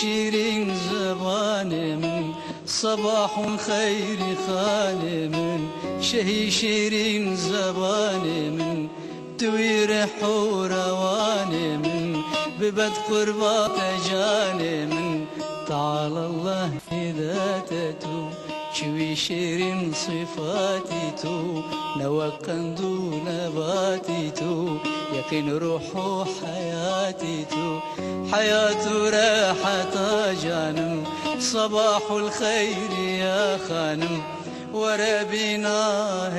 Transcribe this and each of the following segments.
شيرين زبان من صباح الخير خان من شهي شيرين زبان من توير حوروان من ببد قربات جان من تعالى الله ذاتته شوي شيرين صفاتي تو نوقندو نباتي تو يقين روحو حياتي تو حياة راحة جانم صباح الخير يا خانم وربنا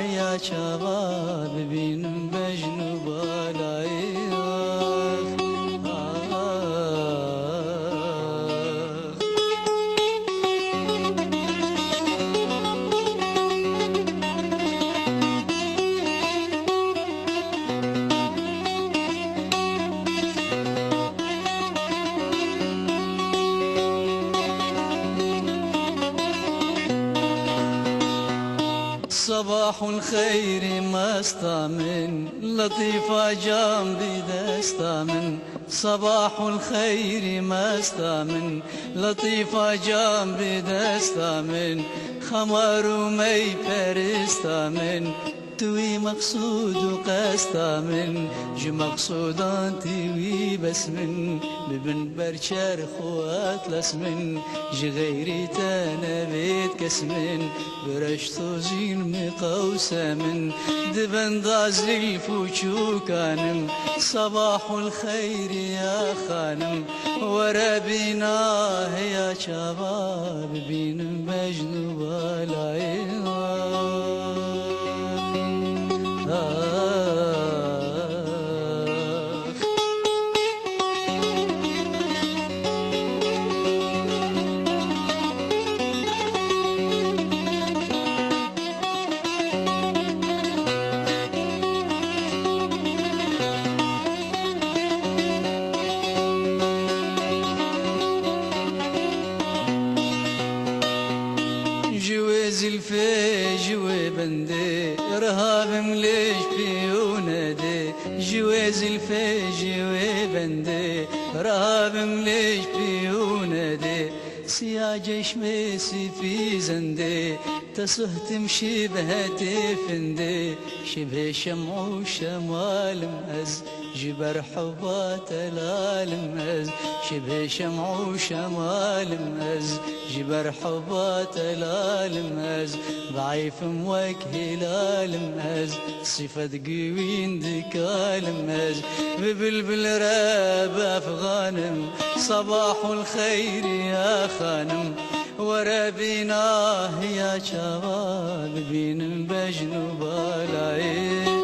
يا شباب بين بجنب بالاي صباح الخير ما استامن لطيفة جنبي دستامن صباح الخير ما استامن لطيفة جنبي دستامن خمار ومي فرستامن توي مقصود وقستا من جو مقصودان توي بس من ببن برشر خوات لسمن جي غيري تنبيت كسمن برشتو زين مقوسة من دبن دازلي الفوشو كانم صباح الخير يا خانم وربنا يا شباب بين مجنوب العين زلفي جوي بندي رهاب مليش في ونادي جوي زلفي جوي بندي رهاب مليش في ونادي سياج شميسي في زندي تصه تمشي بهاتي فندي شبه شمع وشمال مأز جبر حبات الالمز شبه شمع وشمال مأز جبر حبات الالمز ضعيف موك هلال مأز صفة قوين دكال مأز ببلبل راب افغانم صباح الخير يا خانم وربنا يا شباب بين بجنوب العين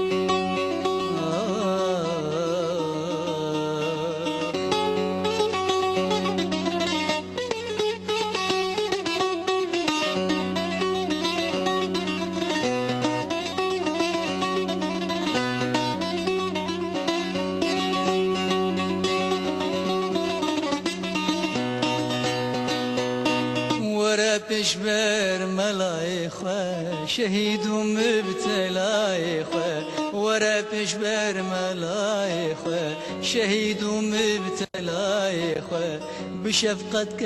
بشبر ملايخة شهيد ومبتلايخة ورا بشبر ملايخة شهيد ومبتلايخة بشفقتك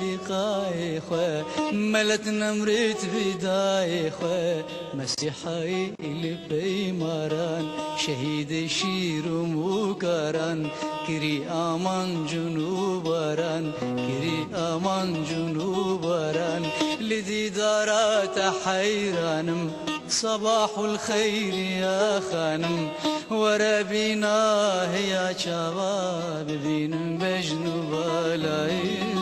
لقايخة ملت نمرت بدايخة مسيحي اللي في مران شهيد شير ومكران كري امان جنوبران كري امان جنوبران لذي دارات حيرانم صباح الخير يا خانم وربنا يا شباب بين بجنوب العين